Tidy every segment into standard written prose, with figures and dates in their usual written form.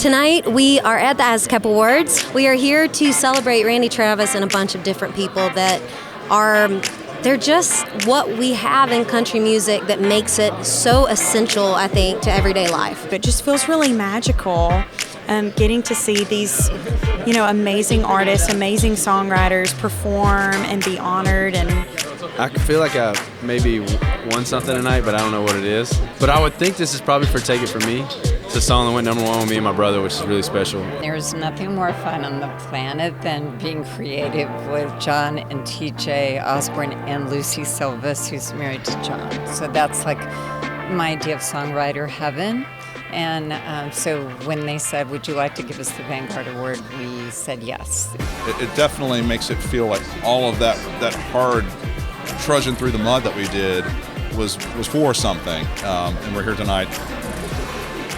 Tonight we are at the ASCAP Awards. We are here to celebrate Randy Travis and a bunch of different people that are, they're just what we have in country music that makes it so essential, I think, to everyday life. It just feels really magical. Getting to see these, amazing artists, amazing songwriters perform and be honored. And I feel like I maybe won something tonight, but I don't know what it is. But I would think this is probably for Take It From Me. It's a song that went #1 with me and my brother, which is really special. There's nothing more fun on the planet than being creative with John and TJ Osborne and Lucy Silvis, who's married to John. So that's like my idea of songwriter heaven. And so when they said, would you like to give us the Vanguard Award, we said yes. It definitely makes it feel like all of that hard trudging through the mud that we did was for something. And we're here tonight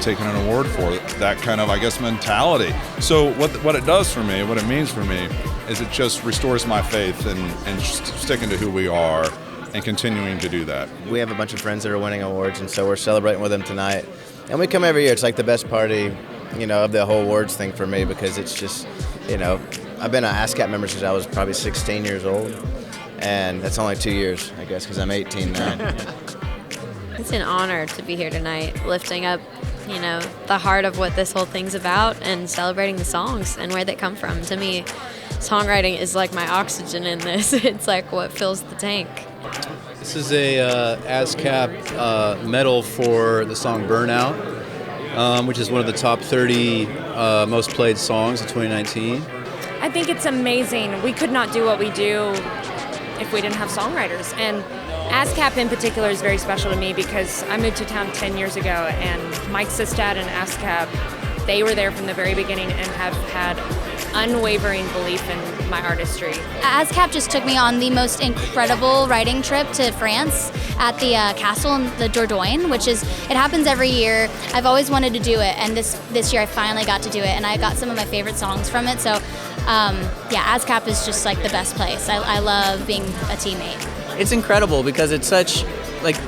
taking an award for that kind of, mentality. So what it does for me, what it means for me, is it just restores my faith and sticking to who we are and continuing to do that. We have a bunch of friends that are winning awards, and so we're celebrating with them tonight. And we come every year. It's like the best party, of the whole awards thing for me, because it's just, I've been an ASCAP member since I was probably 16 years old, and that's only 2 years, I guess, because I'm 18 now. It's an honor to be here tonight, lifting up, the heart of what this whole thing's about and celebrating the songs and where they come from. To me, songwriting is like my oxygen in this. It's like what fills the tank. This is a ASCAP medal for the song Burnout, which is one of the top 30 most played songs of 2019. I think it's amazing. We could not do what we do if we didn't have songwriters. And ASCAP in particular is very special to me because I moved to town 10 years ago, and Mike Sistad and ASCAP, they were there from the very beginning and have had unwavering belief in my artistry. ASCAP just took me on the most incredible writing trip to France at the castle in the Dordogne, it happens every year. I've always wanted to do it, and this year I finally got to do it, and I got some of my favorite songs from it. So ASCAP is just like the best place. I love being a teammate. It's incredible because it's such,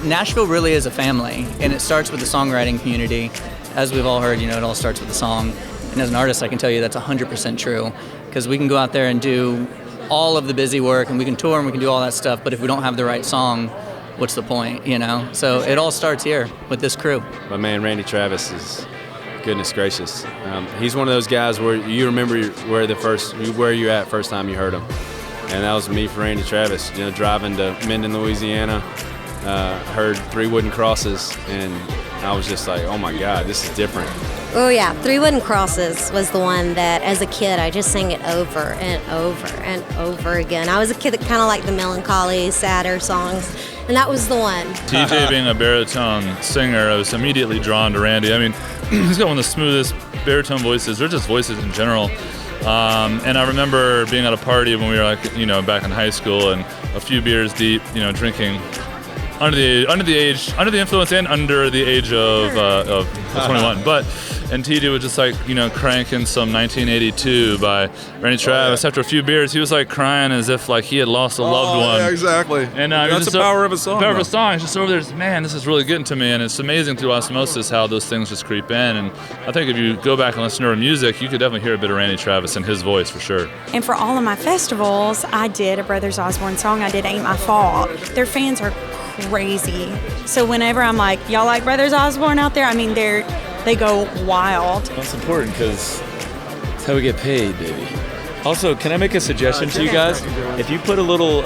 Nashville really is a family, and it starts with the songwriting community. As we've all heard, it all starts with the song. And as an artist, I can tell you that's 100% true, because we can go out there and do all of the busy work, and we can tour and we can do all that stuff, but if we don't have the right song, what's the point, So it all starts here with this crew. My man Randy Travis is, goodness gracious. He's one of those guys where you remember where you're at first time you heard him. And that was me for Randy Travis, driving to Midland, Louisiana, heard 3 Wooden Crosses, and I was just like, oh my God, this is different. Oh yeah, 3 Wooden Crosses was the one that as a kid I just sang it over and over and over again. I was a kid that kind of liked the melancholy, sadder songs, and that was the one. TJ being a baritone singer, I was immediately drawn to Randy. I mean, he's got one of the smoothest baritone voices, or just voices in general. And I remember being at a party when we were back in high school and a few beers deep, drinking under the influence and under the age of 21. And TJ was just cranking some 1982 by Randy Travis. After a few beers, he was crying as if he had lost a loved one. Yeah, exactly. And that's the power of a song. The power of a song. He's just over there, man, this is really getting to me. And it's amazing through osmosis how those things just creep in. And I think if you go back and listen to her music, you could definitely hear a bit of Randy Travis in his voice for sure. And for all of my festivals, I did a Brothers Osborne song. I did Ain't My Fault. Their fans are crazy. So whenever I'm like, y'all like Brothers Osborne out there? I mean, they go wild. That's important because it's how we get paid, baby. Also, can I make a suggestion to you guys? If you put a little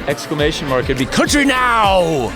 exclamation mark, it'd be country now!